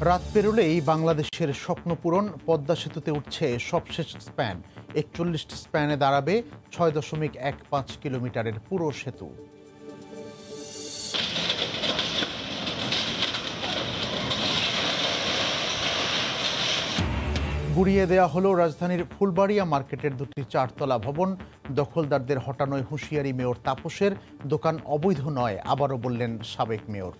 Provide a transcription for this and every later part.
রাত পেরোলেই বাংলাদেশের স্বপ্ন পূরণ। পদ্মা সেতুতে উঠছে সবশেষ স্প্যান। ৪১টি স্প্যানে দাঁড়াবে ৬.15 কিলোমিটারের পুরো সেতু। গুড়িয়ে দেয়া হলো রাজধানীর ফুলবাড়িয়া মার্কেটের দুটি চারতলা ভবন। দখলদারদের হটানোয় হুঁশিয়ারি মেয়র তাপসের। দোকান অবৈধ নয়, আবারও বললেন সাবেক মেয়র।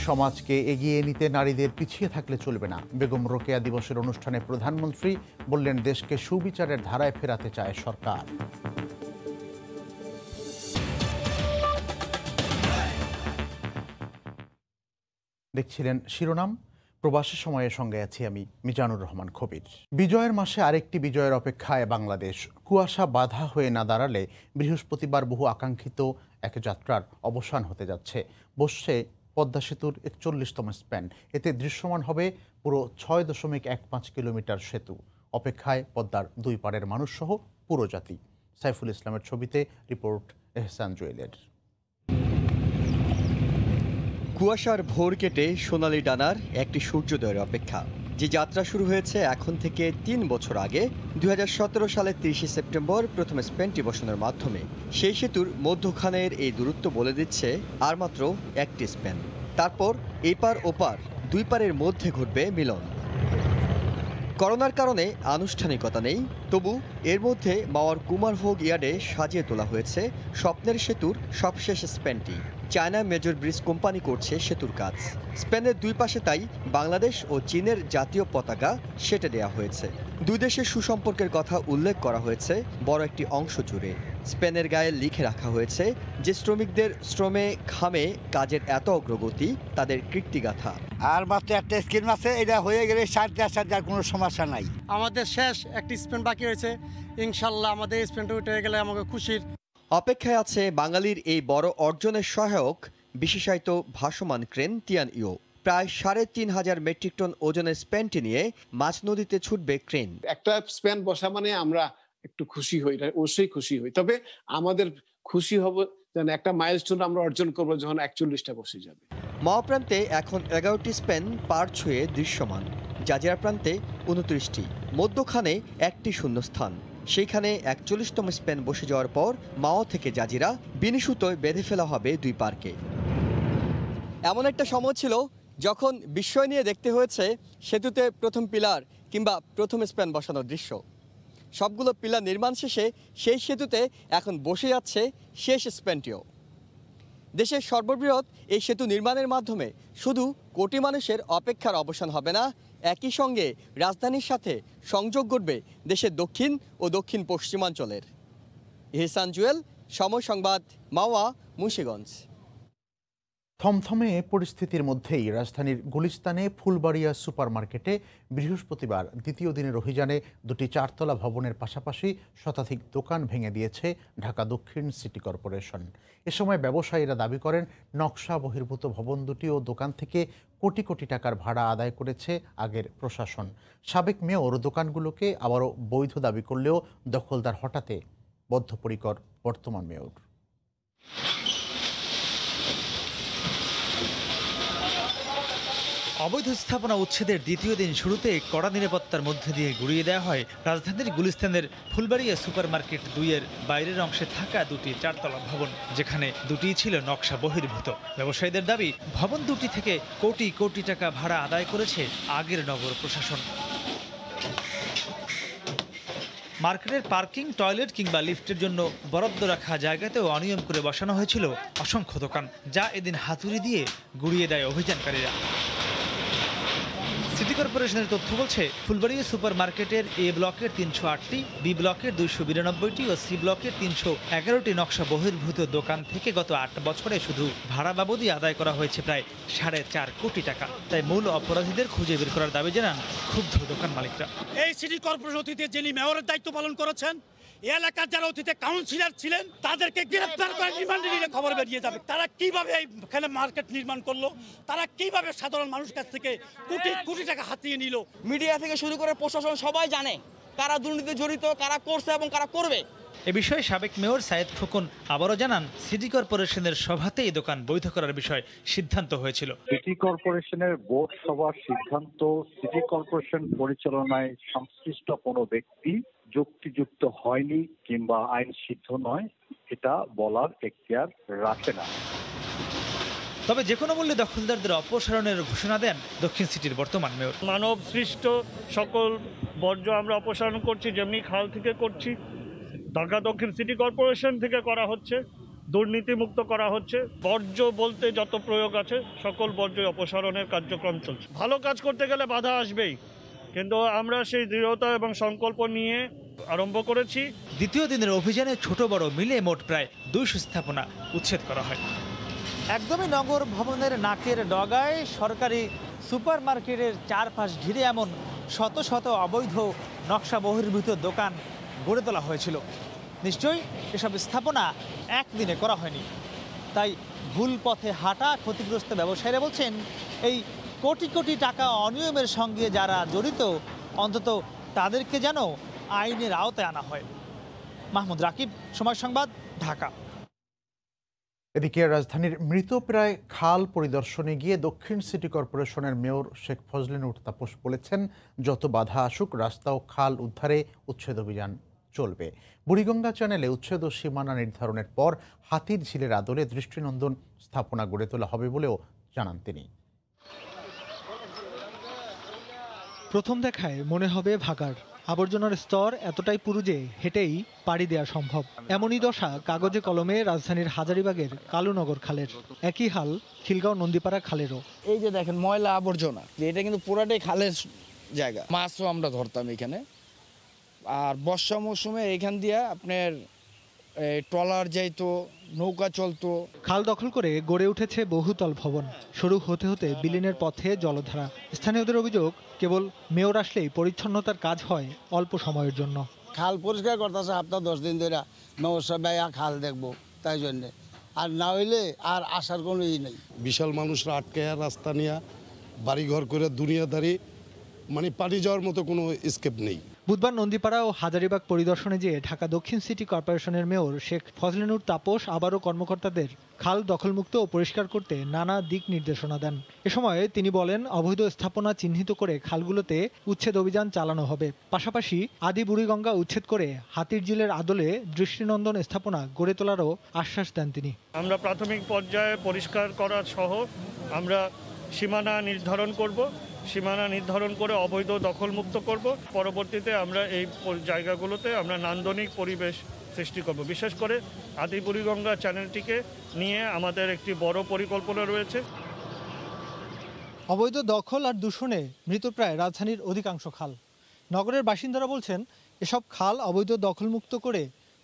সমাজকে এগিয়ে নিতে নারীদের পিছিয়ে থাকলে চলবে না। বেগম রোকেয়া দিবসের অনুষ্ঠানে প্রধানমন্ত্রী বললেন, দেশকে সুবিচারের ধারায় ফেরাতে চায় সরকার। দেখছিলেন শিরোনাম। প্রবাসী সময়ের সঙ্গে আছি আমি মিজানুর রহমান খবির। বিজয়ের মাসে আরেকটি বিজয়ের অপেক্ষায় বাংলাদেশ। কুয়াশা বাধা হয়ে না দাঁড়ালে বৃহস্পতিবার বহু আকাঙ্ক্ষিত এক যাত্রার অবসান হতে যাচ্ছে। বসছে পদ্মা সেতুর ৪১তম স্প্যান। এতে দৃশ্যমান হবে পুরো ৬.15 কিলোমিটার সেতু। অপেক্ষায় পদ্মার দুই পাড়ের মানুষসহ পুরো জাতি। সাইফুল ইসলামের ছবিতে রিপোর্ট এহসান জুয়েলের। কুয়াশার ভোর কেটে সোনালি ডানার একটি সূর্যোদয়ের অপেক্ষা, যে যাত্রা শুরু হয়েছে এখন থেকে ৩ বছর আগে ২০১৭ সালের ৩০ সেপ্টেম্বর প্রথম স্প্যানটি বসানোর মাধ্যমে। সেই সেতুর মধ্যখানের এই দূরত্ব বলে দিচ্ছে আর মাত্র একটি স্প্যান। তারপর এপার ওপার দুই পারের মধ্যে ঘটবে মিলন। করোনার কারণে আনুষ্ঠানিকতা নেই, তবু এর মধ্যে মাওয়ার কুমারভোগ ইয়ার্ডে সাজিয়ে তোলা হয়েছে স্বপ্নের সেতুর সবশেষ স্প্যানটি। চায়না মেজর ব্রিজ কোম্পানি করছে সেতুর কাজ। স্পেনের দুই পাশে তাই বাংলাদেশ ও চীনের জাতীয় পতাকা সেটে দেওয়া হয়েছে। দুই দেশের সুসম্পর্কের কথা উল্লেখ করা হয়েছে বড় একটি অংশ জুড়ে। স্পেনের গায়ে লিখে রাখা হয়েছে যে শ্রমিকদের শ্রমে ঘামে কাজের এত অগ্রগতি তাদের কীর্তিগাথা। আর মাত্র একটা স্কিম আছে, এটা হয়ে গেলে সাথে আর কোনো সমস্যা নাই। আমাদের শেষ একটি স্পেন বাকি রয়েছে, ইনশাল্লাহ আমাদের স্পেনটা উঠে গেলে আমাকে খুশির। অপেক্ষায় আছে বাঙালির এই বড় অর্জনের সহায়ক বিশেষায়িত ভাসমান ক্রেন তিয়ান-ইও। প্রায় ৩,৫০০ মেট্রিক টন ওজনের স্প্যানটি নিয়ে মাঝ নদীতে ছুটবে ক্রেন। একটা স্প্যান বসা মানে আমরা একটু খুশি হই, অবশ্যই খুশি হই। তবে আমাদের খুশি হব যেন একটা মাইলস্টোন আমরা অর্জন করবো যখন ৪১টা বসে যাবে। মাওয়া প্রান্তে এখন ১১টি স্প্যান পার ছুঁয়ে দৃশ্যমান, জাজিরা প্রান্তে ২৯টি, মধ্যখানে একটি শূন্যস্থান। সেইখানে ৪১তম স্প্যান বসে যাওয়ার পর মাওয়া থেকে জাজিরা বিনিসুতোয় বেঁধে ফেলা হবে দুই পার্কে। এমন একটা সময় ছিল যখন বিস্ময় নিয়ে দেখতে হয়েছে সেতুতে প্রথম পিলার কিংবা প্রথম স্প্যান বসানোর দৃশ্য। সবগুলো পিলার নির্মাণ শেষে সেই সেতুতে এখন বসে যাচ্ছে শেষ স্প্যানটিও। দেশের সর্ববৃহৎ এই সেতু নির্মাণের মাধ্যমে শুধু কোটি মানুষের অপেক্ষার অবসান হবে না, একই সঙ্গে রাজধানীর সাথে সংযোগ গড়বে দেশের দক্ষিণ ও দক্ষিণ পশ্চিমাঞ্চলের। এহসান জুয়েল, সময় সংবাদ, মাওয়া, মুন্সিগঞ্জ। থমথমে পরিস্থিতির মধ্যেই রাজধানীর গুলিস্তানে ফুলবাড়িয়া সুপার মার্কেটে বৃহস্পতিবার দ্বিতীয় দিনের অভিযানে দুটি চারতলা ভবনের পাশাপাশি শতাধিক দোকান ভেঙে দিয়েছে ঢাকা দক্ষিণ সিটি কর্পোরেশন। এ সময় ব্যবসায়ীরা দাবি করেন, নকশা বহির্ভূত ভবন দুটি ও দোকান থেকে কোটি কোটি টাকার ভাড়া আদায় করেছে আগের প্রশাসন। সাবেক মেয়র দোকানগুলোকে আবারও বৈধ দাবি করলেও দখলদার হটাতে বদ্ধপরিকর বর্তমান মেয়র। অবৈধ স্থাপনা উচ্ছেদের দ্বিতীয় দিন শুরুতে কড়া নিরাপত্তার মধ্যে দিয়ে গুড়িয়ে দেওয়া হয় রাজধানীর গুলিস্তানের ফুলবাড়িয়া সুপার মার্কেট ২-এর বাইরের অংশে থাকা দুটি চারতলা ভবন, যেখানে দুটিই ছিল নকশা বহির্ভূত। ব্যবসায়ীদের দাবি, ভবন দুটি থেকে কোটি কোটি টাকা ভাড়া আদায় করেছে আগের নগর প্রশাসন। মার্কেটের পার্কিং, টয়লেট কিংবা লিফটের জন্য বরাদ্দ রাখা জায়গাতেও অনিয়ম করে বসানো হয়েছিল অসংখ্য দোকান, যা এদিন হাতুড়ি দিয়ে গুড়িয়ে দেয় অভিযানকারীরা। সিটি কর্পোরেশনের তথ্য বলছে, ফুলবাড়িয়া সুপার মার্কেটের এ ব্লকের ৩০৮টি, বি ব্লকের ২৯২টি ও সি ব্লকের ৩১১টি নকশা বহির্ভূত দোকান থেকে গত ৮ বছরে শুধু ভাড়া বাবদই আদায় করা হয়েছে প্রায় ৪.৫ কোটি টাকা। তাই মূল অপরাধীদের খুঁজে বের করার দাবি জানান ক্ষুব্ধ দোকান মালিকরা। এই সিটি কর্পোরেশন অতীতে যিনি মেয়রের দায়িত্ব পালন করেছেন, এলাকার যারা অতীতে কাউন্সিলর ছিলেন তাদেরকে গ্রেফতার করে রিমান্ডে নিলে খবর বেরিয়ে যাবে। তারা কিভাবে এখানে মার্কেট নির্মাণ করলো, তারা কিভাবে সাধারণ মানুষের কাছ থেকে কোটি কোটি টাকা হাতিয়ে নিল। মিডিয়া থেকে শুরু করে প্রশাসন সবাই জানে কারা দুর্নীতিতে জড়িত, কারা করছে এবং কারা করবে। এ বিষয়ে সাবেক মেয়র সায়েদ খোকন আবারও জানান, সিটি কর্পোরেশনের সভাতে এই দোকান বৈধ করার বিষয়ে সিদ্ধান্ত হয়েছিল। সিটি কর্পোরেশনের বোর্ড সভার সিদ্ধান্ত সিটি কর্পোরেশন পরিচালনায় সংশ্লিষ্ট কোনো ব্যক্তি যুক্তিযুক্ত হয়নি কিংবা আইন সিদ্ধ নয়, এটা বলার এখতিয়ার রাখে না। তবে যে কোনো মূল্যে দখলদারদের অপসারণের ঘোষণা দেন দক্ষিণ সিটির বর্তমান মেয়র। মানব সৃষ্ট সকল বর্জ্য আমরা অপসারণ করছি, যেমনি খাল থেকে করছি, ঢাকা দক্ষিণ সিটি কর্পোরেশন থেকে করা হচ্ছে, দুর্নীতিমুক্ত করা হচ্ছে। বর্জ্য বলতে যত প্রয়োগ আছে সকল বর্জ্য অপসারণের কার্যক্রম চলছে। ভালো কাজ করতে গেলে বাধা আসবেই, কিন্তু আমরা সেই দৃঢ়তা এবং সংকল্প নিয়ে আরম্ভ করেছি। দ্বিতীয় দিনের অভিযানে ছোট বড় মিলে মোট প্রায় 200 স্থাপনা উচ্ছেদ করা হয়। একদমই নগর ভবনের নাকের ডগায় সরকারি সুপার মার্কেটের চারপাশ ঘিরে এমন শত শত অবৈধ নকশা বহির্ভূত দোকান গড়ে তোলা হয়েছিল। নিশ্চয়ই এসব স্থাপনা একদিনে করা হয়নি। তাই ভুল পথে হাঁটা ক্ষতিগ্রস্ত ব্যবসায়ীরা বলছেন, এই কোটি কোটি টাকা অনিয়মের সঙ্গে যারা জড়িত, অন্তত তাদেরকে যেন আইনের আওতায় আনা হয়। মাহমুদ রাকিব, সময় সংবাদ, ঢাকা। এদিকে রাজধানীর মৃতপ্রায় খাল পরিদর্শনে গিয়ে দক্ষিণ সিটি কর্পোরেশনের মেয়র শেখ ফজলিনুর তাপস বলেছেন, যত বাধা আসুক রাস্তা ও খাল উদ্ধারে উচ্ছেদ অভিযান চলবে। বুড়িগঙ্গা চ্যানেলে উচ্ছেদ ও সীমানা নির্ধারণের পর হাতির ঝিলের আদলে দৃষ্টিনন্দন স্থাপনা গড়ে তোলা হবে বলেও জানান তিনি। প্রথম দেখায় মনে হবে ভাগাড়, আবর্জনার স্তর এতটাই পুরু যে হেঁটেই পাড়ি দেওয়া সম্ভব। এমনই দশা কাগজে কলমে রাজধানীর হাজারীবাগের কালুনগর খালের। একই হাল খিলগাঁও নন্দীপাড়া খালেরও। এই যে দেখেন ময়লা আবর্জনা, এটা কিন্তু পুরাটাই খালের জায়গা। মাছও আমরা ধরতাম এখানে। আর বর্ষা মৌসুমে এখান দিয়ে আপনার ট্রলার যাইতো, নৌকা চলতো। খাল দখল করে গড়ে উঠেছে বহুতল ভবন, শুরু হতে হতে বিলীনের পথে জলধারা। স্থানীয়দের অভিযোগ, কেবল মেয়র আসলেই পরিচ্ছন্নতার কাজ হয় অল্প সময়ের জন্য। খাল পরিষ্কার করতেছে সপ্তাহ 10 দিন ধরে, নমস্কার ভাই খাল দেখবো তাই জন্যে, আর না হইলে আর আসার কোনো ই নেই। বিশাল মানুষরা আটকে রাস্তা নিয়ে বাড়িঘর করে দুনিয়াদারি, মানে পানি যাওয়ার মতো কোনো স্কেপ নেই। বুধবার নন্দীপাড়া ও হাজারীবাগ পরিদর্শনে যেয়ে ঢাকা দক্ষিণ সিটি কর্পোরেশনের মেয়র শেখ ফজলিনুর তাপস আবারও কর্মকর্তাদের খাল দখলমুক্ত ও পরিষ্কার করতে নানা দিক নির্দেশনা দেন। এ সময় তিনি বলেন, অবৈধ স্থাপনা চিহ্নিত করে খালগুলোতে উচ্ছেদ অভিযান চালানো হবে। পাশাপাশি আদি বুড়িগঙ্গা উচ্ছেদ করে হাতির ঝিলের আদলে দৃষ্টিনন্দন স্থাপনা গড়ে তোলারও আশ্বাস দেন তিনি। আমরা প্রাথমিক পর্যায়ে পরিষ্কার করা সহ আমরা সীমানা নির্ধারণ করব, সীমানা নির্ধারণ করে অবৈধ দখলমুক্ত করব। পরবর্তীতে আমরা এই জায়গাগুলোতে আমরা নান্দনিক পরিবেশ সৃষ্টি করব। বিশেষ করে আদি বুড়িগঙ্গা চ্যানেলটিকে নিয়ে আমাদের একটি বড় পরিকল্পনা রয়েছে। অবৈধ দখল আর দূষণে মৃতপ্রায় রাজধানীর অধিকাংশ খাল। নগরের বাসিন্দারা বলছেন, এসব খাল অবৈধ দখলমুক্ত করে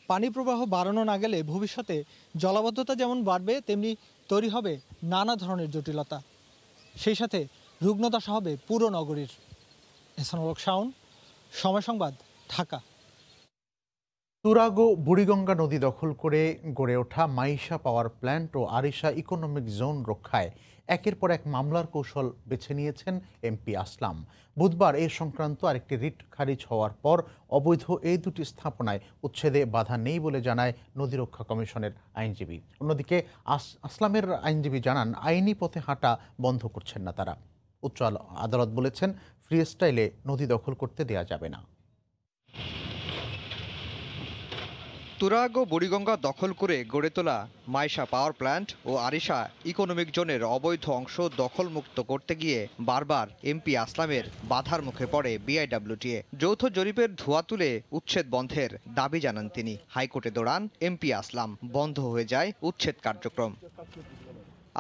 পানি প্রবাহ বাড়ানো না গেলে ভবিষ্যতে জলাবদ্ধতা যেমন বাড়বে, তেমনি তৈরি হবে নানা ধরনের জটিলতা। সেই সাথে রুগ্নদশা হবে পুরো নগরীর। এহসানুল হক শাওন, সময় সংবাদ, ঢাকা। তুরাগ বুড়িগঙ্গা নদী দখল করে গড়ে ওঠা মাইশা পাওয়ার প্ল্যান্ট ও আরিশা ইকোনমিক জোন রক্ষায় একের পর এক মামলার কৌশল বেছে নিয়েছেন এমপি আসলাম। বুধবার এ সংক্রান্ত আরেকটি রিট খারিজ হওয়ার পর অবৈধ এই দুটি স্থাপনায় উচ্ছেদে বাধা নেই বলে জানায় নদী রক্ষা কমিশনের আইনজীবী। অন্যদিকে আসলামের আইনজীবী জানান, আইনি পথে হাঁটা বন্ধ করছেন না তারা। উচ্চ আদালত বলেছেন, ফ্রি স্টাইলে নদী দখল করতে দেয়া যাবে না। তুরাগ ও বুড়িগঙ্গা দখল করে গড়ে তোলা মাইশা পাওয়ার প্ল্যান্ট ও আরিশা ইকোনমিক জোনের অবৈধ অংশ দখলমুক্ত করতে গিয়ে বারবার এমপি আসলামের বাধার মুখে পড়ে বিআইডব্লিউটিএ। যৌথ জরিপের ধোঁয়া তুলে উচ্ছেদ বন্ধের দাবি জানান তিনি। হাইকোর্টে দৌড়ান এমপি আসলাম, বন্ধ হয়ে যায় উচ্ছেদ কার্যক্রম।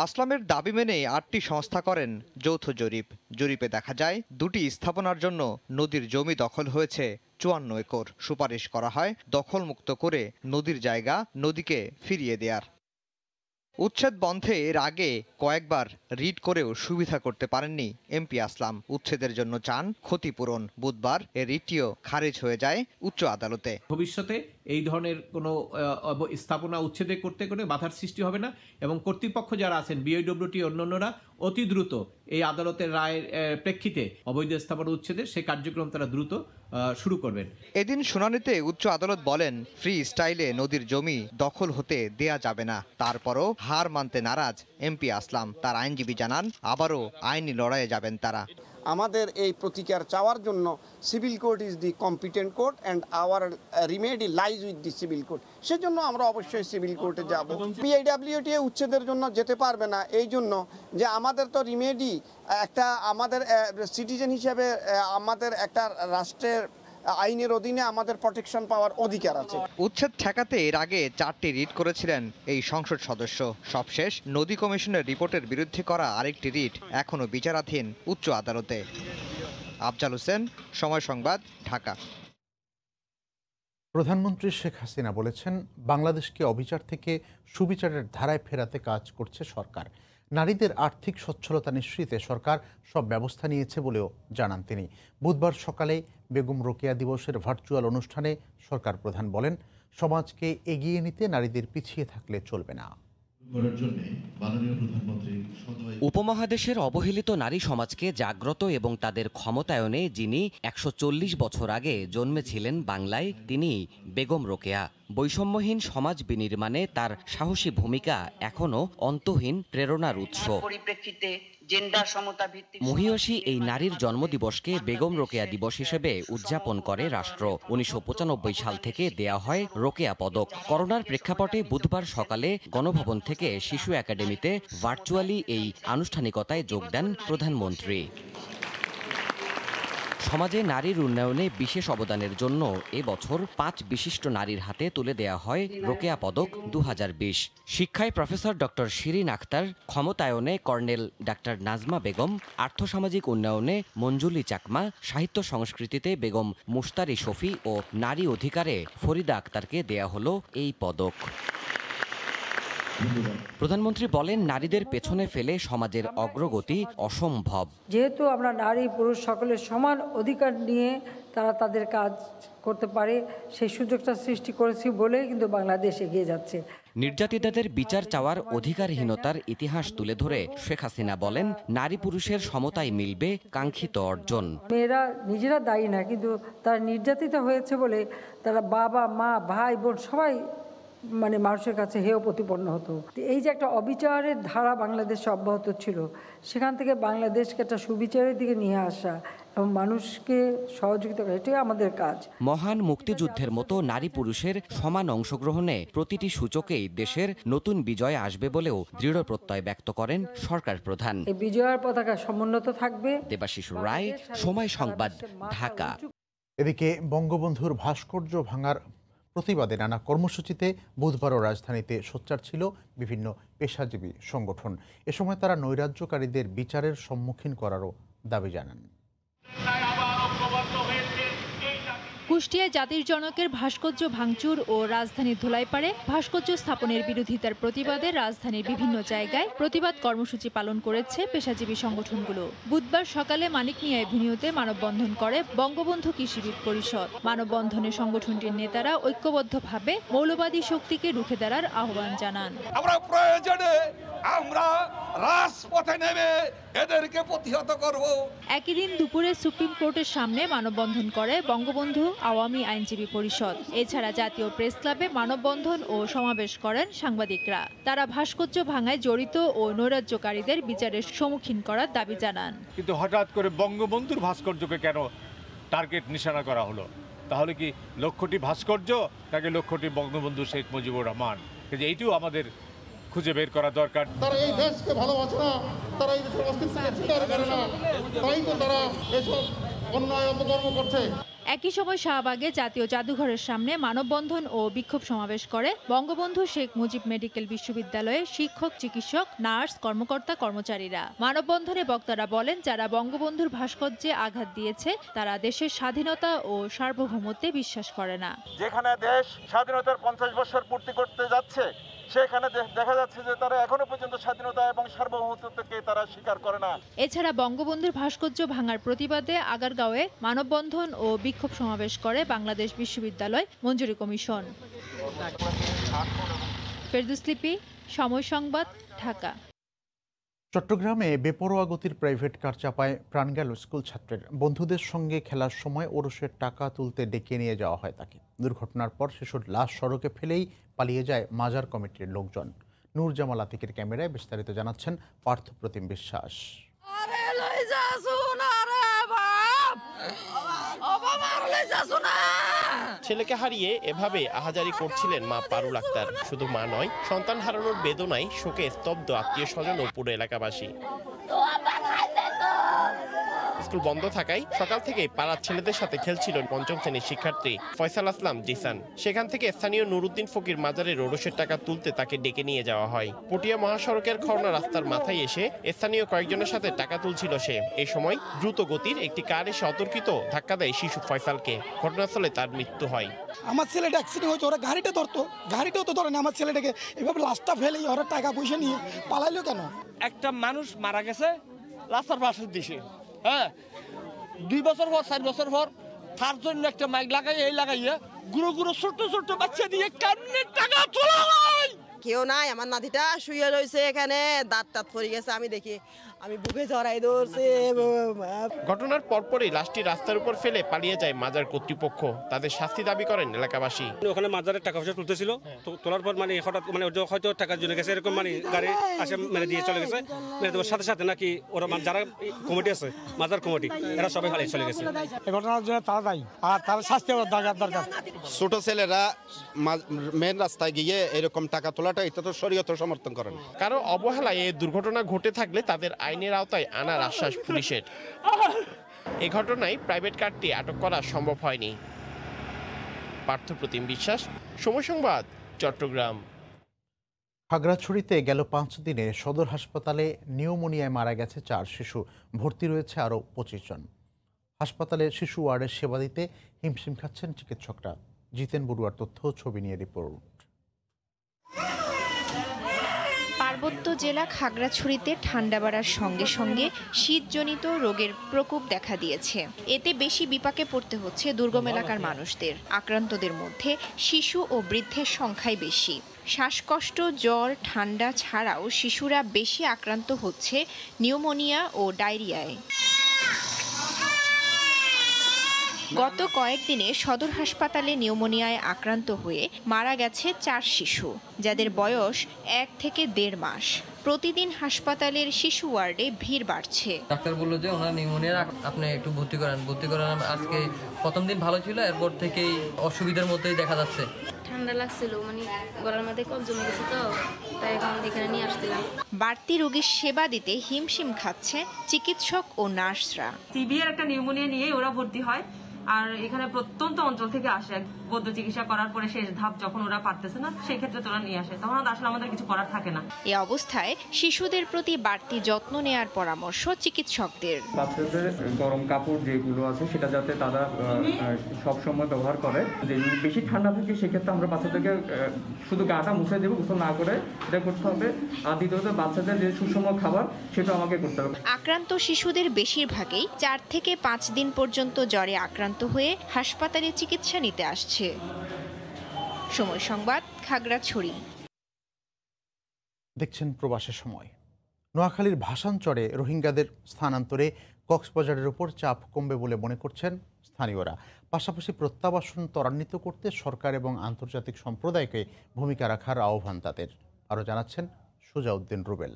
আসলামের দাবি মেনে 8টি সংস্থা করেন যৌথ জরিপ। জরিপে দেখা যায়, দুটি স্থাপনার জন্য নদীর জমি দখল হয়েছে 54 একর। সুপারিশ করা হয় দখলমুক্ত করে নদীর জায়গা নদীকে ফিরিয়ে দেয়ার। উচ্ছেদ বন্ধে এর আগে কয়েকবার রিট করেও সুবিধা করতে পারেননি এমপি আসলাম। উচ্ছেদের জন্য চান ক্ষতিপূরণ। বুধবার এ রিটটিও খারিজ হয়ে যায় উচ্চ আদালতে। ভবিষ্যতে এই ধরনের কোনো স্থাপনা উচ্ছেদে করতে কোনো বাধার সৃষ্টি হবে না এবং কর্তৃপক্ষ যারা আছেন বিআইডব্লিউটি অন্যান্যরা অতি দ্রুত এই আদালতের রায়ের প্রেক্ষিতে অবৈধ স্থাপনা উচ্ছেদের সেই কার্যক্রম তারা দ্রুত শুরু করবেন। এদিন শুনানিতে উচ্চ আদালত বলেন ফ্রি স্টাইলে নদীর জমি দখল হতে দেয়া যাবে না। তারপরও হার মানতে নারাজ এমপি আসলাম। তার আইনজীবী জানান আবারও আইনি লড়াইয়ে যাবেন তারা। আমাদের এই প্রতিকার চাওয়ার জন্য civil court is the competent court and our remedy lies with the civil court. সেজন্য আমরা অবশ্যই সিভিল কোর্টে যাব। বিআইডব্লিউটি উচ্ছেদের জন্য যেতে পারবে না এই জন্য যে আমাদের তো রিমেডি একটা আমাদের সিটিজেন হিসেবে আমাদের একটা রাষ্ট্রের আইনের অধীনে আমাদের প্রটেকশন পাওয়ার অধিকার আছে। উচ্ছেদ ঠেকাতে এর আগে 4টি রিট করেছিলেন এই সংসদ সদস্য। সবশেষ নদী কমিশনের রিপোর্টের বিরুদ্ধে করা আরেকটি রিট এখনো বিচারাধীন উচ্চ আদালতে। আফজাল হোসেন, সময় সংবাদ, ঢাকা। প্রধানমন্ত্রী শেখ হাসিনা বলেছেন বাংলাদেশকে অবিচার থেকে সুবিচারের ধারায় ফেরাতে কাজ করছে সরকার। নারীদের আর্থিক সচ্ছলতা নিশ্চিতে সরকার সব ব্যবস্থা নিয়েছে বলেও জানান তিনি। বুধবার সকালে বেগম রোকেয়া দিবসের ভার্চুয়াল অনুষ্ঠানে সরকার প্রধান বলেন সমাজকে এগিয়ে নিতে নারীদের পিছিয়ে থাকলে চলবে না। উপমহাদেশের অবহেলিত নারী সমাজকে জাগ্রত এবং তাদের ক্ষমতায়নে যিনি ১৪০ বছর আগে জন্মেছিলেন বাংলায়, তিনি বেগম রোকেয়া। বৈষম্যহীন সমাজ বিনির্মাণে তার সাহসী ভূমিকা এখনো অন্তহীন প্রেরণার উৎস। মহিয়সী এই নারীর জন্মদিবসকে বেগম রোকেয়া দিবস হিসেবে উদযাপন করে রাষ্ট্র। ১৯৯৫ সাল থেকে দেয়া হয় রোকেয়া পদক। করোনার প্রেক্ষাপটে বুধবার সকালে গণভবন থেকে শিশু একাডেমিতে ভার্চুয়ালি এই আনুষ্ঠানিকতায় যোগ দেন প্রধানমন্ত্রী। সমাজে নারীর উন্নয়নে বিশেষ অবদানের জন্য এবছর 5 বিশিষ্ট নারীর হাতে তুলে দেয়া হয় রোকেয়া পদক 2020। শিক্ষায় প্রফেসর ডক্টর শিরিন আক্তার, ক্ষমতায়নে কর্নেল ডাক্তার নাজমা বেগম, আর্থসামাজিক উন্নয়নে মঞ্জুলি চাকমা, সাহিত্য সংস্কৃতিতে বেগম মুশতারি শফি ও নারী অধিকারে ফরিদা আক্তারকে দেয়া হলো এই পদক। প্রধানমন্ত্রী বলেন নারীদের পেছনে ফেলে সমাজের অগ্রগতি অসম্ভব। যেহেতু আমরা নারী পুরুষ সকলের সমান অধিকার নিয়ে তারা তাদের কাজ করতে পারে, সেই সুযোগটা সৃষ্টি করেছি বলেই কিন্তু বাংলাদেশ এগিয়ে যাচ্ছে। নির্যাতিতাদের বিচার চাওয়ার অধিকারহীনতার ইতিহাস তুলে ধরে শেখ হাসিনা বলেন নারী পুরুষের সমতায় মিলবে কাঙ্ক্ষিত অর্জন। মেয়েরা নিজেরা দায়ী না, কিন্তু তারা নির্যাতিত হয়েছে বলে তারা বাবা মা ভাই বোন সবাই মানুষের কাছে হেয় প্রতিপন্ন হতো। এই যে একটা অবিচারের ধারা বাংলাদেশে অব্যাহত ছিল, সেখান থেকে বাংলাদেশকে একটা সুবিচারের দিকে নিয়ে আসা এবং মানুষকে সহযোগিতা করা, এটাই আমাদের কাজ। মহান মুক্তিযুদ্ধের মতো নারী পুরুষের সমান অংশগ্রহণে প্রতিটি সূচকেই দেশের নতুন বিজয় আসবে বলেও দৃঢ় প্রত্যয় ব্যক্ত করেন সরকার প্রধান। এই বিজয়ের পতাকা সমুন্নত থাকবে। দেবাশিস রায়, সময় সংবাদ, ঢাকা। এদিকে বঙ্গবন্ধুর ভাস্কর্য ভাঙার প্রতিবাদে নানা কর্মসূচিতে বুধবারও রাজধানীতে সোচ্চার ছিল বিভিন্ন পেশাজীবী সংগঠন। এ সময় তারা নৈরাজ্যকারীদের বিচারের সম্মুখীন করারও দাবি জানান। কুষ্টিয়ায় জাতির জনকের ভাস্কর্য ভাঙচুর ও রাজধানীর ধুলাইপাড়ে ভাস্কর্য স্থাপনের বিরোধিতার প্রতিবাদে রাজধানীর বিভিন্ন জায়গায় প্রতিবাদ কর্মসূচি পালন করেছে পেশাজীবী সংগঠনগুলো। বুধবার সকালে মানিক মিয়া এভিনিউতে মানববন্ধন করে বঙ্গবন্ধু কৃষিবিদ পরিষদ। মানববন্ধনে সংগঠনটির নেতারা ঐক্যবদ্ধভাবে মৌলবাদী শক্তিকে রুখে দাঁড়ার আহ্বান জানান। আমরা রাজপথে নেমে এদেরকে প্রতিহত করব। একই দিন দুপুরে সুপ্রিম কোর্টের সামনে মানববন্ধন করে বঙ্গবন্ধু আওয়ামী আইনজীবী পরিষদ। এছাড়া জাতীয় প্রেস ক্লাবে মানববন্ধন ও সমাবেশ করেন সাংবাদিকরা। তারা ভাস্কর্য ভাঙায় জড়িত ও নৈরাজ্যকারীদের বিচারের সম্মুখীন করার দাবি জানান। কিন্তু হঠাৎ করে বঙ্গবন্ধুর ভাস্কর্যকে কেন টার্গেট নিশানা করা হলো? তাহলে কি লক্ষ্যটি ভাস্কর্য নাকি লক্ষ্যটি বঙ্গবন্ধু শেখ মুজিবুর রহমান? এইটিও আমাদের খুঁজে বের করা দরকার। তারা এই দেশকে ভালোবাসে না, তারা এই দেশের অস্তিত্বকে স্বীকার করে না, তাই তো তারা এসব অন্যায় অপকর্ম করছে। একই সময় শাহবাগে জাতীয় জাদুঘরের সামনে মানববন্ধন ও বিক্ষোভ সমাবেশ করে বঙ্গবন্ধু শেখ মুজিব মেডিকেল বিশ্ববিদ্যালয়ের শিক্ষক, চিকিৎসক, নার্স, কর্মকর্তা, কর্মচারীরা। মানববন্ধনে বক্তারা বলেন যারা বঙ্গবন্ধুর ভাস্কর্যে আঘাত দিয়েছে তারা দেশের স্বাধীনতা ও সার্বভৌমত্বে বিশ্বাস করে না। যেখানে দেশ স্বাধীনতার 50 বছর পূর্তি করতে যাচ্ছে, সেখানে দেখা যাচ্ছে যে তারা এখনো পর্যন্ত স্বাধীনতা এবং সার্বভৌমত্বকে তারা স্বীকার করে না। এছাড়া বঙ্গবন্ধুর ভাস্কর্য ভাঙার প্রতিবাদে আগারগাঁওয়ে মানববন্ধন ও বিক্ষোভ সমাবেশ করে বাংলাদেশ বিশ্ববিদ্যালয় মঞ্জুরি কমিশন। ফেরদৌস লিপি, সময় সংবাদ, ঢাকা। চট্টগ্রামে বেপরোয়া গতির প্রাইভেট কার চাপায় প্রাণ গেল স্কুল ছাত্রের। বন্ধুদের সঙ্গে খেলার সময় ওরসের টাকা তুলতে ডেকে নিয়ে যাওয়া হয় তাকে। দুর্ঘটনার পর শিশুর লাশ সড়কে ফেলেই পালিয়ে যায় মাজার কমিটির লোকজন। নূর জামাল আতিকের ক্যামেরায় বিস্তারিত জানাচ্ছেন পার্থপ্রতিম বিশ্বাস। ছেলেকে হারিয়ে এভাবে আহাজারি করছিলেন মা পারুল আক্তার। শুধু মা নয়, সন্তান হারানোর বেদনায় শোকে স্তব্ধ আত্মীয় স্বজন ও পুরো এলাকাবাসী। স্কুল বন্ধ থাকায় সকাল থেকেই পাড়ার ছেলেদের সাথে খেলছিল পঞ্চম শ্রেণীর শিক্ষার্থী ফয়সাল আসলাম জিসান। সেখান থেকে স্থানীয় নুরুদ্দিন ফকির মাজারের ওরসের টাকা তুলতে তাকে ডেকে নিয়ে যাওয়া হয়। পটিয়া মহাসড়কের খওনা রাস্তার মাথায় এসে স্থানীয় কয়েকজনের সাথে টাকা তুলছিল সে। এই সময় দ্রুত গতির একটি কার এসে অতর্কিত ধাক্কা দেয় শিশু ফয়সালকে। ঘটনাস্থলে তার মৃত্যু হয়। আমার ছেলেটা অ্যাক্সিডেন্ট হয়েছে, ওরা গাড়িটা ধরতো, গাড়িটাও তো ধরে না। আমার ছেলেটাকে এভাবে লাশটা ফেলে ওরা টাকা পয়সা নিয়ে পালাইলো কেন? একটা মানুষ মারা গেছে রাস্তার পাশের দিকে, হ্যাঁ, 2 বছর পর 4 বছর পর তার জন্য একটা মাইক লাগাই এই লাগাইয়া গুঁড়ো গুঁড়ো ছোট ছোট বাচ্চা দিয়ে কেমনে টাকা তোলা হয়। কেউ নাই, আমার নাতিটা শুয়ে রয়েছে এখানে, দাঁত টাত পড়ে গেছে। আমি দেখি, আমি বুকে জড়াই ধরছে। ঘটনার পরপরই লাশটি রাস্তার উপর ফেলে পালিয়ে যায় মাজার কর্তৃপক্ষ। তাদের শাস্তি দাবি করেন এলাকাবাসী। ওখানে মাজারের টাকা পয়সা তুলতেছিল, তো তোলার পর মানে হঠাৎ মানে হয়তো টাকার জন্য গেছে, এরকম মানে গাড়ি আসে মেরে দিয়ে চলে গেছে। মানে সাথে সাথে নাকি ওরা যারা কমিটি আছে মাজার কমিটি এরা সবাই খালি চলে গেছে। এই ঘটনার জন্য তারা দায়ী, আর তার শাস্তি দরকার। ছোট ছেলেরা মেন রাস্তায় গিয়ে এরকম টাকা তোলাটা এটা তো শরীয়ত সমর্থন করেন। কারো অবহেলায় এই দুর্ঘটনা ঘটে থাকলে তাদের আইনের আওতায় আনার আশ্বাস পুলিশের। এই ঘটনায় প্রাইভেট কারটি আটক করা সম্ভব হয়নি। পার্থপ্রতিম বিশ্বাস, সময় সংবাদ, চট্টগ্রাম। খাগড়াছড়িতে গেল 5 দিনে সদর হাসপাতালে নিউমোনিয়ায় মারা গেছে 4 শিশু। ভর্তি রয়েছে আরও 25 জন। হাসপাতালে শিশু ওয়ার্ডের সেবা দিতে হিমশিম খাচ্ছেন চিকিৎসকরা। জিতেন বড়ুয়ার তথ্য, ছবি নিয়ে রিপোর্ট। পার্বত্য জেলা খাগড়াছড়িতে ঠান্ডা বাড়ার সঙ্গে সঙ্গে শীতজনিত রোগের প্রকোপ দেখা দিয়েছে। এতে বেশি বিপাকে পড়তে হচ্ছে দুর্গম এলাকার মানুষদের। আক্রান্তদের মধ্যে শিশু ও বৃদ্ধের সংখ্যাই বেশি। শ্বাসকষ্ট, জ্বর, ঠান্ডা ছাড়াও শিশুরা বেশি আক্রান্ত হচ্ছে নিউমোনিয়া ও ডায়রিয়ায়। গত কয়েকদিনে সদর হাসপাতালে নিউমোনিয়ায় আক্রান্ত হয়ে মারা গেছে 4 শিশু, যাদের বয়স 1 থেকে 1.5 মাস। প্রতিদিন হাসপাতালের শিশু ওয়ার্ডে ভিড় বাড়ছে। ডাক্তার বলল যে ওনার নিউমোনিয়া, আপনি একটু ভর্তি করান। আজকে প্রথম দিন ভালো ছিল, এরপর থেকেই অসুবিধার মধ্যেই দেখা যাচ্ছে। ঠান্ডা লাগছিল, মানে গলার মধ্যে কফ জমে গেছে, তো তাই এখন এখানে নিয়ে আসছিলাম। বাড়তি রোগীর সেবা দিতে হিমশিম খাচ্ছে চিকিৎসক ও নার্সরা। সিভিয়ার একটা নিউমোনিয়া নিয়ে ওরা ভর্তি হয়, আর এখানে প্রত্যন্ত অঞ্চল থেকে আসে। বৈদ্য চিকিৎসা করার পরে শেষ ধাপ যখন ওরা পারতেছে না, সেই ক্ষেত্রে তোরা নিয়ে আসে, তখন আসলে আমাদের কিছু করার থাকে না। এই অবস্থায় শিশুদের প্রতি বাড়তি যত্ন নেয়ার পরামর্শ চিকিৎসকদের। বাচ্চাদের গরম কাপড় যেগুলো আছে সেটা যাতে তারা সব সময় ব্যবহার করে। যে বেশি ঠান্ডা থাকে সেক্ষেত্রে আমরা বাচ্চাদেরকে শুধু গাটা মুছে দেবো, গোসল না করে এটা করতে হবে। আর দ্বিতীয়ত বাচ্চাদের যে সুষম খাবার সেটা আমাকে করতে হবে। আক্রান্ত শিশুদের বেশিরভাগই 4 থেকে 5 দিন পর্যন্ত জ্বরে আক্রান্ত হয়ে হাসপাতালে চিকিৎসা নিতে আসছে। সময় সংবাদ, খাগড়াছড়ি। দেখছেন প্রবাসের সময়। নোয়াখালীর ভাসানচরে রোহিঙ্গাদের স্থানান্তরে কক্সবাজারের উপর চাপ কমবে বলে মনে করছেন স্থানীয়রা। পাশাপাশি প্রত্যাবাসন ত্বরান্বিত করতে সরকার এবং আন্তর্জাতিক সম্প্রদায়কে ভূমিকা রাখার আহ্বান তাদের। আরও জানাচ্ছেন সুজাউদ্দিন রুবেল।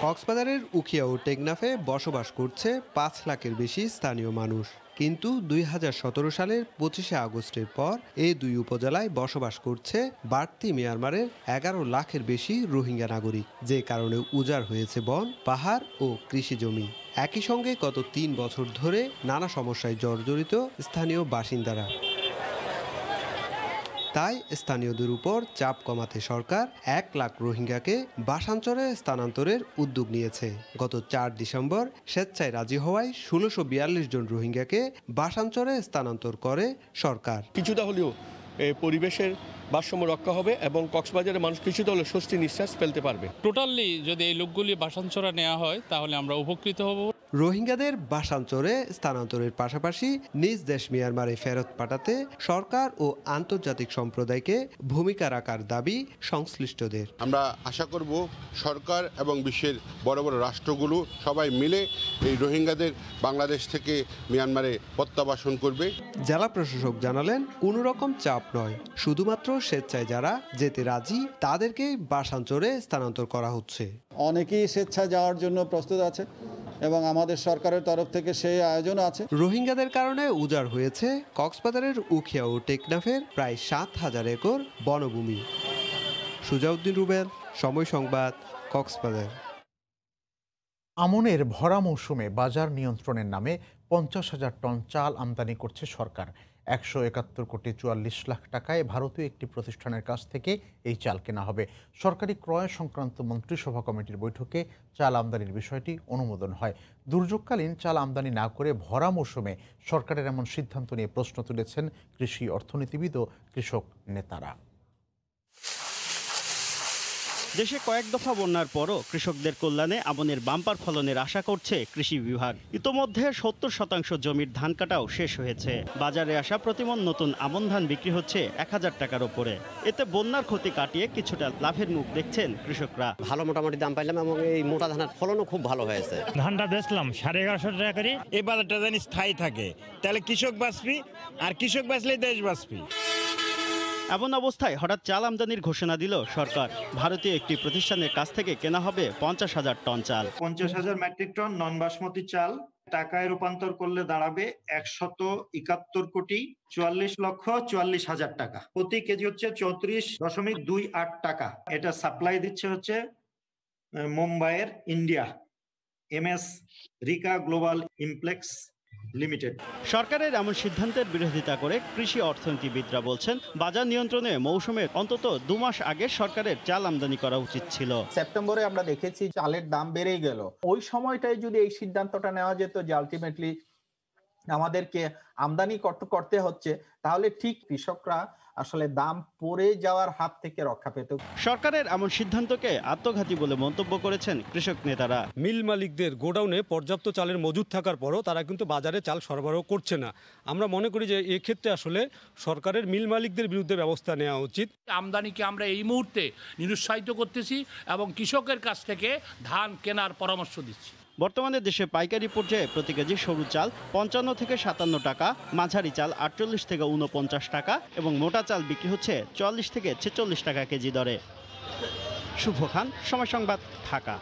কক্সবাজারের উখিয়া ও টেকনাফে বসবাস করছে 5 লাখের বেশি স্থানীয় মানুষ। কিন্তু 2017 সালের 25শে আগস্টের পর এই 2 উপজেলায় বসবাস করছে বাড়তি মিয়ানমারের 11 লাখের বেশি রোহিঙ্গা নাগরিক, যে কারণে উজাড় হয়েছে বন, পাহাড় ও কৃষি জমি। একই সঙ্গে গত 3 বছর ধরে নানা সমস্যায় জর্জরিত স্থানীয় বাসিন্দারা। তাই স্থানীয়দের উপর চাপ কমাতে সরকার 1 লাখ রোহিঙ্গাকে ভাসানচরে স্থানান্তরের উদ্যোগ নিয়েছে। গত 4 ডিসেম্বর স্বেচ্ছায় রাজি হওয়ায় 1642 জন রোহিঙ্গাকে ভাসানচরে স্থানান্তর করে সরকার। কিছুটা হলেও পরিবেশের ভারসাম্য রক্ষা হবে এবং কক্সবাজারের মানুষ কিছুটা হলে স্বস্তি নিঃশ্বাস ফেলতে পারবে। টোটালি যদি এই লোকগুলি বাসাঞ্চরা নেওয়া হয় তাহলে আমরা উপকৃত হব। রোহিঙ্গাদের বাসাঞ্চরে স্থানান্তরের পাশাপাশি নিজ দেশ মিয়ানমারে ফেরত পাঠাতে সরকার ও আন্তর্জাতিক সম্প্রদায়কে ভূমিকা রাখার দাবি সংশ্লিষ্টদের। আমরা আশা করব সরকার এবং বিশ্বের বড় বড় রাষ্ট্রগুলো সবাই মিলে এই রোহিঙ্গাদের বাংলাদেশ থেকে মিয়ানমারে প্রত্যাবাসন করবে। জেলা প্রশাসক জানালেন কোনো রকম চাপ নয়, শুধুমাত্র স্বেচ্ছায় যারা যেতে রাজি তাদেরকে বাসাঞ্চরে স্থানান্তর করা হচ্ছে। অনেকেই স্বেচ্ছায় যাওয়ার জন্য প্রস্তুত আছে এবং আমাদের সরকারের তরফ থেকে সেই আয়োজনও আছে। রোহিঙ্গাদের কারণে উজাড় হয়েছে কক্সবাজারের উখিয়া ও টেকনাফের প্রায় 7,000 একর বনভূমি। সুজাউদ্দিন রুবেল, সময় সংবাদ, কক্সবাজার। আমনের ভরা মৌসুমে বাজার নিয়ন্ত্রণের নামে 50,000 টন চাল আমদানি করছে সরকার। 171 কোটি 44 লাখ টাকায় ভারতীয় একটি প্রতিষ্ঠানের কাছ থেকে এই চাল কেনা হবে। সরকারি ক্রয় সংক্রান্ত মন্ত্রিসভা কমিটির বৈঠকে চাল আমদানির বিষয়টি অনুমোদন হয়। দুর্যোগকালীন চাল আমদানি না করে ভরা মৌসুমে সরকারের এমন সিদ্ধান্ত নিয়ে প্রশ্ন তুলেছেন কৃষি অর্থনীতিবিদ ও কৃষক নেতারা। দেশে কয়েক দফা বন্যার পরও কৃষকদের কল্যাণে আমনের বাম্পার ফলনের আশা করছে কৃষি বিভাগ। ইতোমধ্যে 70% জমির ধান কাটাও শেষ হয়েছে। বাজারে আসা প্রতিমণ নতুন আমন ধান বিক্রি হচ্ছে 1000 টাকার ওপরে। এতে বন্যার ক্ষতি কাটিয়ে কিছুটা লাভের মুখ দেখছেন কৃষকরা। ভালো মোটামুটি দাম পাইলাম এবং এই মোটা ধানের ফলনও খুব ভালো হয়েছে। ধানটা বেচলাম 1150 টাকা করে। এই বাজারটা জানি স্থায়ী থাকে, তাহলে কৃষক বাঁচবি, আর কৃষক বাঁচলে দেশ বাঁচবি। এমন অবস্থায় হঠাৎ চাল আমদানির ঘোষণা দিল সরকার। ভারতীয় একটি প্রতিষ্ঠানের কাছ থেকে কেনা হবে 50,000 টন চাল। 50,000 মেট্রিক টন নন বাসমতি চাল টাকায় রূপান্তর করলে দাঁড়াবে 171 কোটি 44 লক্ষ 44 হাজার টাকা। প্রতি কেজি হচ্ছে 34.28 টাকা। এটা সাপ্লাই দিচ্ছে হচ্ছে মুম্বাইয়ের ইন্ডিয়া MS রিকা গ্লোবাল ইমপ্লেক্স লিমিটেড। সরকারের এমন সিদ্ধান্তের বিরোধিতা করে কৃষি অর্থনীতিবিদরা বলছেন, বাজার নিয়ন্ত্রণে মৌসুমের অন্তত 2 মাস আগে সরকারের চাল আমদানি করা উচিত ছিল। সেপ্টেম্বরে আমরা দেখেছি চালের দাম বেড়েই গেল। ওই সময়টায় যদি এই সিদ্ধান্তটা নেওয়া যেত যে আলটিমেটলি আমাদেরকে আমদানি করতে হচ্ছে, তাহলে ঠিক কৃষকরা আসলে দাম পড়ে যাওয়ার হাত থেকে রক্ষা পেত। সরকারের এমন সিদ্ধান্তকে আত্মঘাতী বলে মন্তব্য করেছেন কৃষক নেতারা। মিল মালিকদের গোডাউনে পর্যাপ্ত চালের মজুদ থাকার পরও তারা কিন্তু বাজারে চাল সরবরাহ করছে না। আমরা মনে করি যে এক্ষেত্রে আসলে সরকারের মিল মালিকদের বিরুদ্ধে ব্যবস্থা নেওয়া উচিত। আমদানিকে আমরা এই মুহূর্তে নিরুৎসাহিত করতেছি এবং কৃষকের কাছ থেকে ধান কেনার পরামর্শ দিচ্ছি। বর্তমানে দেশে পাইকারি পর্যায়ে প্রতি কেজি সরু চাল 55 থেকে 57 টাকা, মাঝারি চাল 48 থেকে 49 টাকা এবং মোটা চাল বিক্রি হচ্ছে 44 থেকে 46 টাকা কেজি দরে। শুভ খান, সময় সংবাদ, ঢাকা।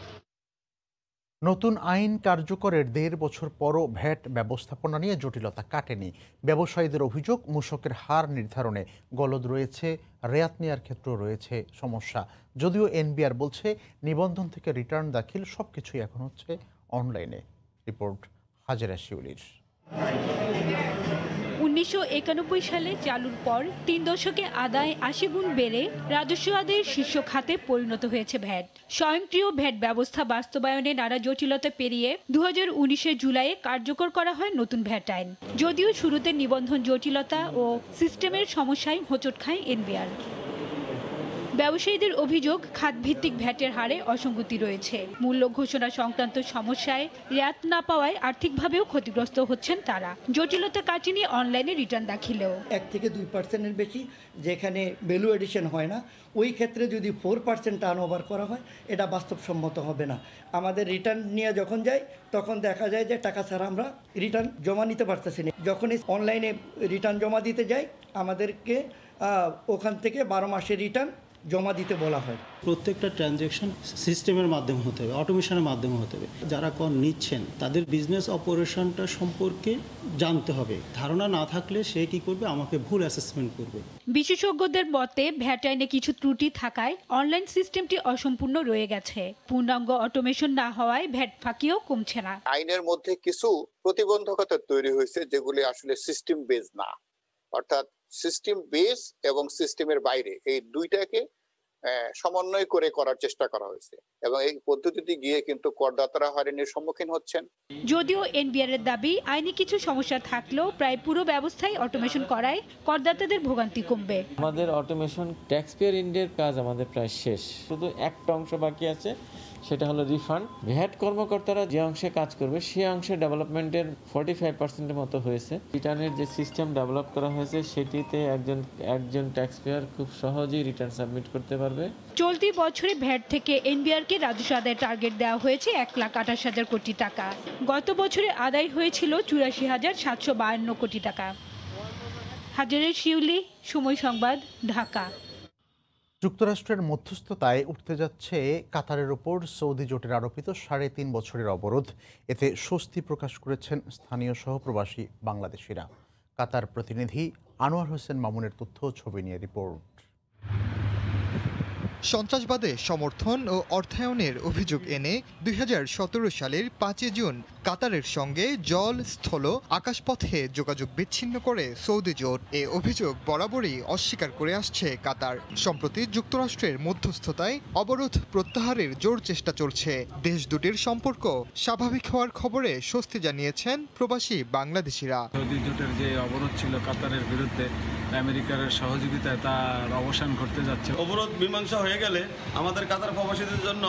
নতুন আইন কার্যকরের 1.5 বছর পরও ভ্যাট ব্যবস্থাপনা নিয়ে জটিলতা কাটেনি। ব্যবসায়ীদের অভিযোগ, মূসকের হার নির্ধারণে গলদ রয়েছে, রেয়াত নেওয়ার ক্ষেত্রেও রয়েছে সমস্যা। যদিও এনবিআর বলছে নিবন্ধন থেকে রিটার্ন দাখিল সবকিছুই এখন হচ্ছে অনলাইনে। রিপোর্ট হাজেরা শিউলির। 1991 সালে চালুর পর 3 দশকে আদায় 80 গুণ বেড়ে রাজস্ব আদায়ের শীর্ষ খাতে পরিণত হয়েছে ভ্যাট। স্বয়ংক্রিয় ভ্যাট ব্যবস্থা বাস্তবায়নে নানা জটিলতা পেরিয়ে 2019 জুলাইয়ে কার্যকর করা হয় নতুন ভ্যাট আইন। যদিও শুরুতে নিবন্ধন জটিলতা ও সিস্টেমের সমস্যায় হোঁচট খায় এনবিআর। ব্যবসায়ীদের অভিযোগ, খাতভিত্তিক ভ্যাটের হারে অসঙ্গতি রয়েছে। মূল্য ঘোষণা সংক্রান্ত সমস্যায় রেয়াত না পাওয়ায় আর্থিকভাবেও ক্ষতিগ্রস্ত হচ্ছেন তারা। জটিলতা কাটিয়ে অনলাইনে রিটার্ন দাখিলেও 1 থেকে 2% বেশি যেখানে ভ্যালু এডিশন হয় না, ওই ক্ষেত্রে যদি 4% টার্ন ওভার করা হয়, এটা বাস্তবসম্মত হবে না। আমাদের রিটার্ন নিয়ে যখন যাই তখন দেখা যায় যে টাকা ছাড়া আমরা রিটার্ন জমা নিতে পারতেছি না। যখনই অনলাইনে রিটার্ন জমা দিতে যাই, আমাদেরকে ওখান থেকে 12 মাসের রিটার্ন জমা দিতে বলা হয়। প্রত্যেকটা ট্রানজ্যাকশন সিস্টেমের মাধ্যমে হতে হবে, অটোমেশনের মাধ্যমে হতে হবে। যারা কর নিচ্ছেন তাদের বিজনেস অপারেশনটা সম্পর্কে জানতে হবে। ধারণা না থাকলে সে কি করবে, আমাকে ভুল অ্যাসেসমেন্ট করবে। বিশেষজ্ঞদের মতে ভ্যাট আইনে কিছু ত্রুটি থাকায় অনলাইন সিস্টেমটি অসম্পূর্ণ রয়ে গেছে। পূর্ণাঙ্গ অটোমেশন না হওয়ায় ভ্যাট ফাঁকিও কমছে না। আইনের মধ্যে কিছু প্রতিবন্ধকতা তৈরি হয়েছে যেগুলি আসলে সিস্টেম বেস না, অর্থাৎ সিস্টেম বেস এবং সিস্টেমের বাইরে, এই দুইটাকে সমন্বয় করে করার চেষ্টা করা হয়েছে এবং এই পদ্ধতিতে গিয়ে কিন্তু করদাতারা হয়রানির সম্মুখীন হচ্ছেন। যদিও এনবিআর এর দাবি আইনি কিছু সমস্যা থাকলেও প্রায় পুরো ব্যবস্থাই অটোমেশন করায় করদাতাদের ভোগান্তি কমবে। আমাদের অটোমেশন ট্যাক্স পেয়ার ইন্ডিয়ার কাজ আমাদের প্রায় শেষ, শুধু একটা অংশ বাকি আছে, সেটা হলো রিফান্ড। ভ্যাট কর্মকর্তারা যে অংশে কাজ করবে সেই অংশে ডেভেলপমেন্টের 45% মতো হয়েছে। রিটার্নের যে সিস্টেম ডেভেলপ করা হয়েছে সেটিতে একজন ট্যাক্স পেয়ার খুব সহজেই রিটার্ন সাবমিট করতে পারবে। চলতি বছরে ভ্যাট থেকে এনবিআরকে রাজস্ব আদায়ের টার্গেট দেওয়া হয়েছে 1,28,000 কোটি টাকা। গত বছরে আদায় হয়েছিল 84,752 কোটি টাকা। হাজারের শিউলি, সময় সংবাদ, ঢাকা। যুক্তরাষ্ট্রের মধ্যস্থতায় উঠতে যাচ্ছে কাতারের ওপর সৌদি জোটের আরোপিত 3.5 বছরের অবরোধ। এতে স্বস্তি প্রকাশ করেছেন স্থানীয় সহপ্রবাসী বাংলাদেশিরা। কাতার প্রতিনিধি আনোয়ার হোসেন মামুনের তথ্য ছবি নিয়ে রিপোর্ট। সন্ত্রাসবাদে সমর্থন ও অর্থায়নের অভিযোগ এনে 2017 সালের 5 জুন কাতারের সঙ্গে জল, স্থল, আকাশপথে যোগাযোগ বিচ্ছিন্ন করে সৌদি জোট। এ অভিযোগ বরাবরই অস্বীকার করে আসছে কাতার। সম্প্রতি যুক্তরাষ্ট্রের মধ্যস্থতায় অবরোধ প্রত্যাহারের জোর চেষ্টা চলছে। দেশ দুটির সম্পর্ক স্বাভাবিক হওয়ার খবরে স্বস্তি জানিয়েছেন প্রবাসী বাংলাদেশিরা। সৌদি জোটের যে অবরোধ ছিল কাতারের বিরুদ্ধে আমেরিকার সহযোগিতায় তার অবসান ঘটতে যাচ্ছে। অবরোধ মীমাংসা হয়ে গেলে আমাদের কাতার প্রবাসীদের জন্য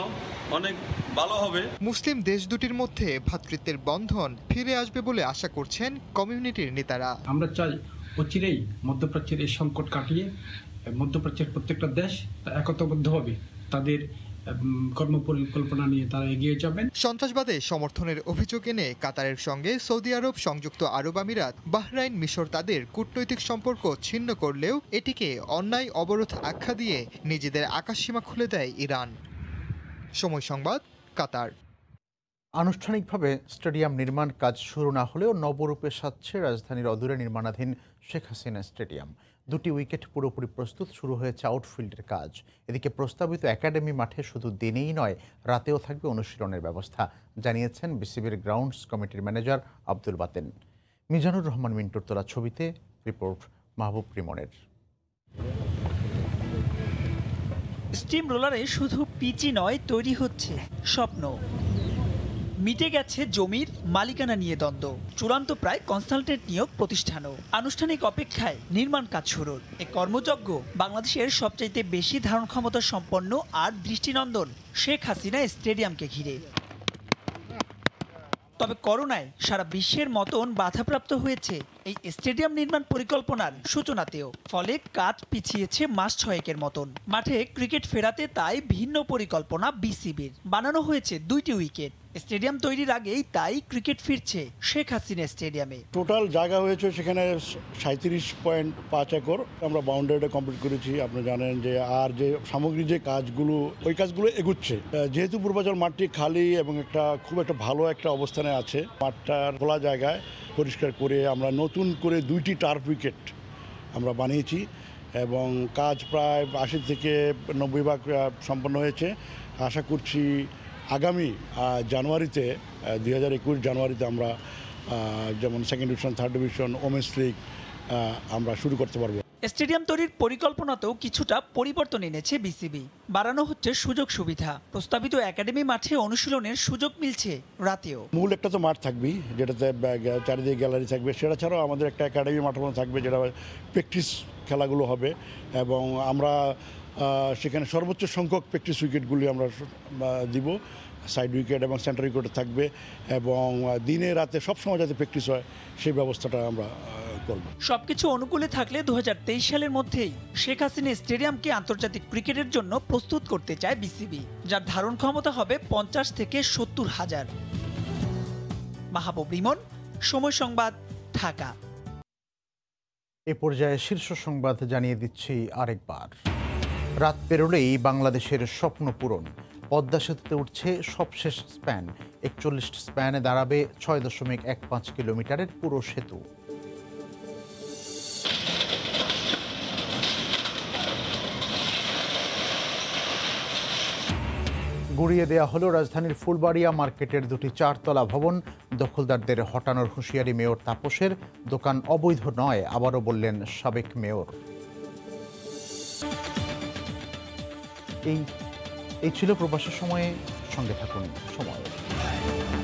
অনেক ভালো হবে। মুসলিম দেশ দুটির মধ্যে ভ্রাতৃত্বের বন্ধন ফিরে আসবে বলে আশা করছেন কমিউনিটির নেতারা। আমরা চাই অচিরেই মধ্যপ্রাচ্যের এই সংকট কাটিয়ে মধ্যপ্রাচ্যের প্রত্যেকটা দেশ একতাবদ্ধ হবে, তাদের কর্মপরিকল্পনা নিয়ে তারা এগিয়ে যাবেন। সন্ত্রাসবাদে সমর্থনের অভিযোগ এনে কাতারের সঙ্গে সৌদি আরব, সংযুক্ত আরব আমিরাত, বাহরাইন, মিশর তাদের কূটনৈতিক সম্পর্ক ছিন্ন করলেও এটিকে অন্যায় অবরোধ আখ্যা দিয়ে নিজেদের আকাশসীমা খুলে দেয় ইরান। সময় সংবাদ, কাতার। আনুষ্ঠানিকভাবে স্টেডিয়াম নির্মাণ কাজ শুরু না হলেও নবরূপে সাজছে রাজধানীর অদূরে নির্মাণাধীন শেখ হাসিনা স্টেডিয়াম। 2টি উইকেট পুরোপুরি প্রস্তুত, শুরু হয়েছে আউটফিল্ডের কাজ। এদিকে প্রস্তাবিত একাডেমি মাঠে শুধু দিনেই নয়, রাতেও থাকবে অনুশীলনের ব্যবস্থা, জানিয়েছেন বিসিবির গ্রাউন্ডস কমিটির ম্যানেজার আব্দুল বাতেন। মিজানুর রহমান মিন্টুর তোলা ছবিতে রিপোর্ট মাহবুব রিমনের। স্টিম রোলারে শুধু পিচই নয়, তৈরি হচ্ছে স্বপ্ন। মিটে গেছে জমির মালিকানা নিয়ে দ্বন্দ্ব, চূড়ান্ত প্রায় কনসালটেন্ট নিয়োগ প্রতিষ্ঠানও। আনুষ্ঠানিক অপেক্ষায় নির্মাণ কাজ শুরুর। এ কর্মযজ্ঞ বাংলাদেশের সবচাইতে বেশি ধারণ ক্ষমতা সম্পন্ন আর দৃষ্টিনন্দন শেখ হাসিনা স্টেডিয়ামকে ঘিরে। তবে করোনায় সারা বিশ্বের মতন বাধাপ্রাপ্ত হয়েছে এই স্টেডিয়াম নির্মাণ পরিকল্পনার সূচনাতেও। ফলে কাজ পিছিয়েছে মাস 6 মতন। মাঠে ক্রিকেট ফেরাতে তাই ভিন্ন পরিকল্পনা বিসিবির। বানানো হয়েছে 2টি উইকেট। স্টেডিয়াম তৈরির আগেই তাই ক্রিকেট ফিরছে শেখ হাসিনা স্টেডিয়ামে। টোটাল জায়গা হয়েছে সেখানে 37.5 একর। আমরা বাউন্ডারিটা কমপ্লিট করেছি। আপনি জানেন যে আর যে সামগ্রিক যে কাজগুলো, ওই কাজগুলো এগুচ্ছে। যেহেতু পূর্বাচল মাঠটি খালি এবং খুব একটা ভালো একটা অবস্থানে আছে, মাঠটার খোলা জায়গায় পরিষ্কার করে আমরা নতুন করে 2টি টার্ফ উইকেট আমরা বানিয়েছি এবং কাজ প্রায় 80 থেকে 90 ভাগ সম্পন্ন হয়েছে। আশা করছি আগামী জানুয়ারিতে 2021 জানুয়ারিতে আমরা যেমন 2nd division, 3rd division, women's league আমরা শুরু করতে পারবো। স্টেডিয়াম তৈরির পরিকল্পনাতেও কিছুটা পরিবর্তন এনেছে বিসিবি। বাড়ানো হচ্ছে সুযোগ সুবিধা। প্রস্তাবিত একাডেমি মাঠে অনুশীলনের সুযোগ মিলছে রাতেও। মূল একটা তো মাঠ থাকবেই, যেটাতে চারিদিকে গ্যালারি থাকবে। সেটা ছাড়াও আমাদের একটা একাডেমি মাঠ থাকবে, যেটা প্র্যাকটিস খেলাগুলো হবে এবং আমরা সেখানে সর্বোচ্চ সংখ্যক প্র্যাকটিস উইকেটগুলি আমরা দিব। সাইড উইকেট এবং সেন্টার উইকেট থাকবে এবং দিনে রাতে সবসময় যাতে প্র্যাকটিস হয় সেই ব্যবস্থাটা আমরা করব। সবকিছু অনুকূলে থাকলে 2023 সালের মধ্যেই শেখ হাসিনা স্টেডিয়ামকে আন্তর্জাতিক ক্রিকেটের জন্য প্রস্তুত করতে চায় বিসিবি, যার ধারণ ক্ষমতা হবে 50 থেকে 70 হাজার। মাহবুব রিমন, সময় সংবাদ, ঢাকা। এ পর্যায়ে শীর্ষ সংবাদ জানিয়ে দিচ্ছি আরেকবার। রাত পেরোলেই বাংলাদেশের স্বপ্ন পূরণ। পদ্মা সেতুতে উঠছে সবশেষ স্প্যান। 41 স্প্যানে দাঁড়াবে 6.15 কিলোমিটারের পুরো সেতু। গুড়িয়ে দেয়া হলো রাজধানীর ফুলবাড়িয়া মার্কেটের 2টি 4তলা ভবন। দখলদারদের হটানোর হুঁশিয়ারি মেয়র তাপসের। দোকান অবৈধ নয়, আবারও বললেন সাবেক মেয়র। এই ছিল প্রবাসের সময়ে। সঙ্গে থাকুন সময়।